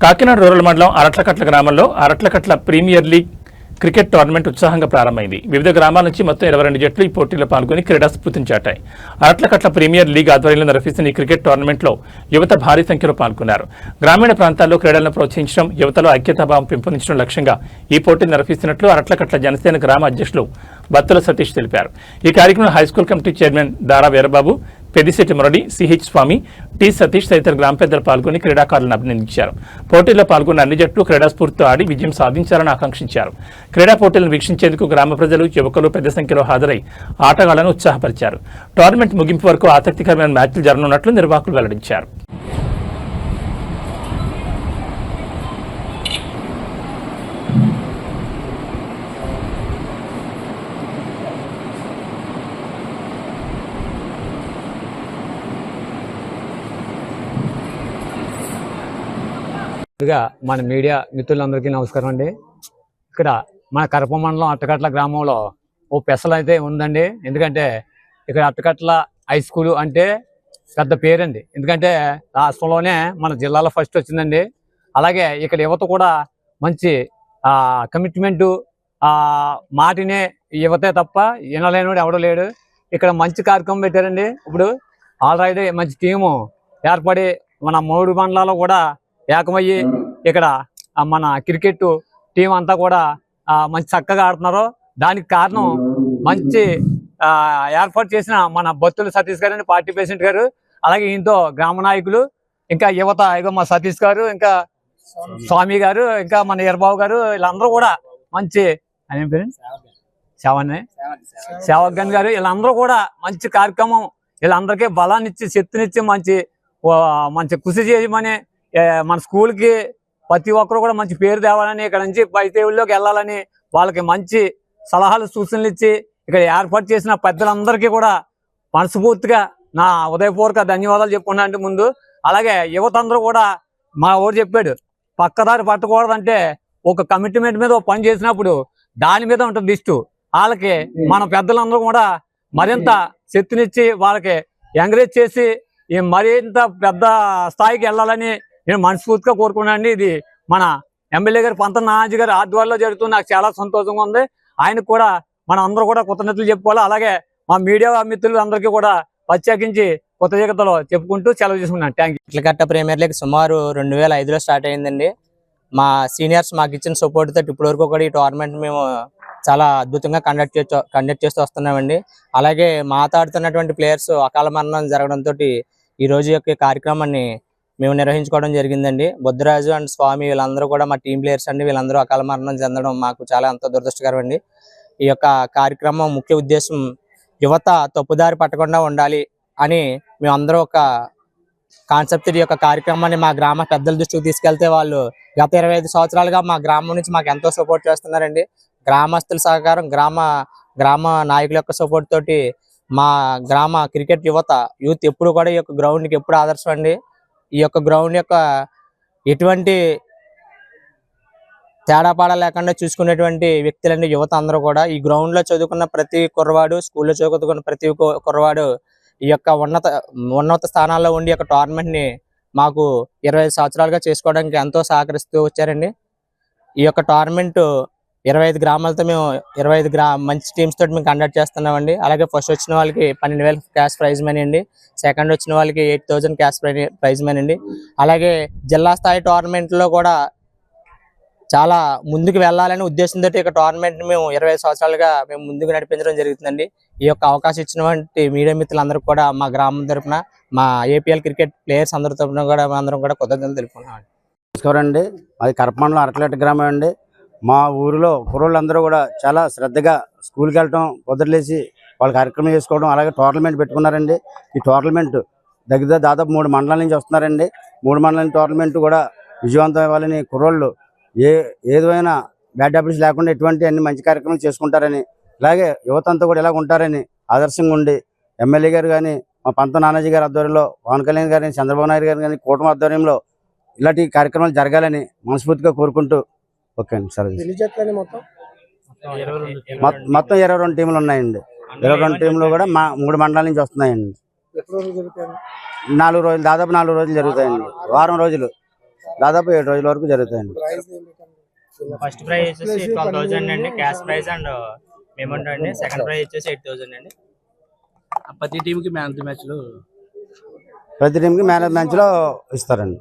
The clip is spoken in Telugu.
కాకినాడ రూరల్ మండలం అరట్లకట్ల గ్రామంలో అరట్లకట్ల ప్రీమియర్ లీగ్ క్రికెట్ టోర్నమెంట్ ఉత్సాహంగా ప్రారంభమైంది. వివిధ గ్రామాల నుంచి మొత్తం 22 జట్లు ఈ పోటీలో పాల్గొని క్రీడా స్ఫూర్తిని చాటాయి. అరట్లకట్ల ప్రీమియర్ లీగ్ ఆధ్వర్యంలో నిర్వహిస్తున్న ఈ క్రికెట్ టోర్నమెంట్లో యువత భారీ సంఖ్యలో పాల్గొన్నారు. గ్రామీణ ప్రాంతాల్లో క్రీడలను ప్రోత్సహించడం, యువతలో ఐక్యతాభావం పెంపొందించడం లక్ష్యంగా ఈ పోటీలు నిర్వహిస్తున్నట్లు అరట్లకట్ల జనసేన గ్రామ అధ్యక్షులు బత్తుల సతీష్ తెలిపారు. ఈ కార్యక్రమంలో హైస్కూల్ కమిటీ చైర్మన్ దారా వీరబాబు, పెద్దిశెట్టి మురళి, సిహెచ్ స్వామి, టి సతీష్ తదితర గ్రామ పెద్దలు పాల్గొని క్రీడాకారులను అభినందించారు. పోటీల్లో పాల్గొన్న అన్ని జట్లు క్రీడా స్ఫూర్తితో ఆడి విజయం సాధించాలని ఆకాంక్షించారు. క్రీడా పోటీలను వీక్షించేందుకు గ్రామ ప్రజలు, యువకులు పెద్ద సంఖ్యలో హాజరై ఆటగాళ్లను ఉత్సాహపరిచారు. టోర్నమెంట్ ముగింపు వరకు ఆసక్తికరమైన మ్యాచ్లు జరగనున్నట్లు నిర్వాహకులు వెల్లడించారు. మన మీడియా మిత్రులందరికీ నమస్కారం అండి. ఇక్కడ మన కరప మండలం అట్టకట్ల గ్రామంలో ఓ పెసలు అయితే ఉందండి. ఎందుకంటే ఇక్కడ అట్టకట్ల హై స్కూల్ అంటే పెద్ద పేరండి. ఎందుకంటే రాష్ట్రంలోనే మన జిల్లాలో ఫస్ట్ వచ్చిందండి. అలాగే ఇక్కడ యువత కూడా మంచి కమిట్మెంటు, మాటినే యువతే తప్ప వినలేనివాడు ఎవడో లేడు. ఇక్కడ మంచి కార్యక్రమం పెట్టారండి. ఇప్పుడు ఆల్రెడీ మంచి టీము ఏర్పడి మన 3 మండలాల్లో కూడా ఏకమయ్యి ఇక్కడ మన క్రికెట్ టీం అంతా కూడా మంచి చక్కగా ఆడుతున్నారు. దానికి కారణం మంచి ఏర్పాటు చేసిన మన బత్తుల సతీష్ గారు, పార్టీ ప్రెసిడెంట్ గారు, అలాగే ఈయనతో గ్రామ నాయకులు, ఇంకా యువత, ఇక మా సతీష్ గారు, ఇంకా స్వామి గారు, ఇంకా మన వీరబాబు గారు, వీళ్ళందరూ కూడా మంచి అనే పేరు సేవక్ గారు, వీళ్ళందరూ కూడా మంచి కార్యక్రమం, వీళ్ళందరికీ బలాన్ని ఇచ్చి, శక్తినిచ్చి మంచి కృషి చేయమని, మన స్కూల్కి ప్రతి ఒక్కరు కూడా మంచి పేరు తేవాలని, ఇక్కడ నుంచి పై దేవుళ్ళలోకి వెళ్ళాలని వాళ్ళకి మంచి సలహాలు, సూచనలు ఇచ్చి ఇక్కడ ఏర్పాటు చేసిన పెద్దలందరికీ కూడా మనస్ఫూర్తిగా నా ఉదయపూర్వక ధన్యవాదాలు చెప్పుకున్నాను ముందు. అలాగే యువత అందరూ కూడా మా ఊరు చెప్పాడు, పక్కదారి పట్టకూడదంటే ఒక కమిట్మెంట్ మీద పని చేసినప్పుడు దాని మీద ఉంటుంది దిష్టు. వాళ్ళకి మన పెద్దలందరూ కూడా మరింత శక్తినిచ్చి వాళ్ళకి ఎంకరేజ్ చేసి మరింత పెద్ద స్థాయికి వెళ్ళాలని నేను మనస్ఫూర్తిగా కోరుకున్నానండి. ఇది మన ఎమ్మెల్యే గారు పంతం నానాజీ గారు ఆధ్వర్యంలో జరుగుతుంది. నాకు చాలా సంతోషంగా ఉంది. ఆయనకు కూడా మనం అందరూ కూడా కృతజ్ఞతలు చెప్పుకోవాలి. అలాగే మా మీడియా మిత్రులు అందరికీ కూడా ప్రత్యేకించి కృతజ్ఞతలు చెప్పుకుంటూ సెలవు తీసుకున్నాను. Thank you. Aratlakatla premier league సుమారు 2005లో స్టార్ట్ అయిందండి. మా సీనియర్స్ మాకు ఇచ్చిన సపోర్ట్ తోటి ఇప్పటి వరకు కూడా ఈ టోర్నమెంట్ మేము చాలా అద్భుతంగా కండక్ట్ చేస్తూ వస్తున్నామండి. అలాగే మాట్లాడుతున్నటువంటి ప్లేయర్స్ అకాల మరణం జరగడంతో ఈ రోజు యొక్క కార్యక్రమాన్ని మేము నిర్వహించుకోవడం జరిగిందండి. బుద్ధరాజు అండ్ స్వామి వీళ్ళందరూ కూడా మా టీం ప్లేయర్స్ అండి. వీళ్ళందరూ అకాల మరణం చెందడం మాకు చాలా ఎంతో దురదృష్టకరం అండి. ఈ యొక్క కార్యక్రమం ముఖ్య ఉద్దేశం యువత తప్పుదారి పట్టకుండా ఉండాలి అని మేమందరూ ఒక కాన్సెప్ట్ ఈ యొక్క కార్యక్రమాన్ని మా గ్రామ పెద్దల దృష్టికి తీసుకెళ్తే వాళ్ళు గత 25 సంవత్సరాలుగా మా గ్రామం నుంచి మాకు ఎంతో సపోర్ట్ చేస్తున్నారండి. గ్రామస్తుల సహకారం, గ్రామ నాయకుల యొక్క సపోర్ట్ తోటి మా గ్రామ క్రికెట్ యూత్ ఎప్పుడు కూడా ఈ యొక్క గ్రౌండ్కి ఎప్పుడు ఆదర్శం అండి. ఈ యొక్క గ్రౌండ్ యొక్క ఎటువంటి తేడాపాడా లేకుండా చూసుకునేటువంటి వ్యక్తులండి యువత అందరూ కూడా. ఈ గ్రౌండ్ లో చదువుకున్న ప్రతి కుర్రవాడు, స్కూల్లో చదువుకున్న ప్రతి కుర్రవాడు ఈ యొక్క ఉన్నత స్థానాల్లో ఉండి ఈ యొక్క టోర్నమెంట్ ని మాకు 25 సంవత్సరాలుగా చేసుకోవడానికి ఎంతో సహకరిస్తూ వచ్చారండి. ఈ యొక్క టోర్నమెంట్ 25 గ్రామాలతో మేము 25 మంచి టీమ్స్ తోటి మేము కండక్ట్ చేస్తున్నామండి. అలాగే ఫస్ట్ వచ్చిన వాళ్ళకి 12,000 క్యాష్ ప్రైజ్ మనీ అండి. సెకండ్ వచ్చిన వాళ్ళకి 8,000 క్యాష్ ప్రైజ్ మనీ అండి. అలాగే జిల్లా స్థాయి టోర్నమెంట్ లో కూడా చాలా ముందుకు వెళ్ళాలనే ఉద్దేశంతో ఇక టోర్నమెంట్ మేము 25 సంవత్సరాలుగా మేము ముందుకు నడిపించడం జరుగుతుందండి. ఈ యొక్క అవకాశం ఇచ్చినటువంటి మీడియా మిత్రులందరూ కూడా మా గ్రామం తరఫున, మా ఏపీఎల్ క్రికెట్ ప్లేయర్స్ అందరి తరఫున కూడా అందరం కూడా కృతజ్ఞతలు తెలుపుకున్నామండి. నమస్కారం అండి. అది కరప మండలం అరట్లకట్ల గ్రామం అండి. మా ఊరిలో కుర్రోళ్ళందరూ కూడా చాలా శ్రద్ధగా స్కూల్కి వెళ్ళటం, పొద్దులేసి వాళ్ళ కార్యక్రమం చేసుకోవడం, అలాగే టోర్నమెంట్ పెట్టుకున్నారండి. ఈ టోర్నమెంట్ దాదాపు 3 మండలాల నుంచి వస్తున్నారండి. 3 మండలాల టోర్నమెంట్ కూడా విజయవంతం అవ్వాలని కుర్రోళ్ళు ఏదైనా బ్యాడ్ హ్యాబిట్స్ లేకుండా ఎటువంటి అన్ని మంచి కార్యక్రమాలు చేసుకుంటారని, అలాగే యువత అంతా కూడా ఇలా ఉంటారని ఆదర్శంగా ఉండి ఎమ్మెల్యే గారు కానీ, మా పంత నానాజీ గారి ఆధ్వర్యంలో, పవన్ కళ్యాణ్ గారిని, చంద్రబాబు నాయుడు గారు కానీ, కూటమి ఆధ్వర్యంలో ఇలాంటి కార్యక్రమాలు జరగాలని మనస్ఫూర్తిగా కోరుకుంటూ ఓకే అండి. సరే, మొత్తం 22 టీములు ఉన్నాయండి. 22 టీంలు కూడా మా 3 మండలాల నుంచి వస్తున్నాయండి. 4 రోజులు, దాదాపు 4 రోజులు జరుగుతాయండి. వారం రోజులు. దాదాపు 7 రోజుల వరకు జరుగుతాయండి. ఫస్ట్ ప్రైజ్ వచ్చేసి 12,000 అండి క్యాష్ ప్రైజ్ అండ్ పేమెంట్ అండి. సెకండ్ ప్రైజ్ వచ్చేసి 8,000 అండి. ప్రతి టీంకి మ్యాన్ ఆఫ్ ది మ్యాచ్లు ప్రతి టీంకి మ్యాన్ ఆఫ్ మ్యాచ్లో ఇస్తారండి.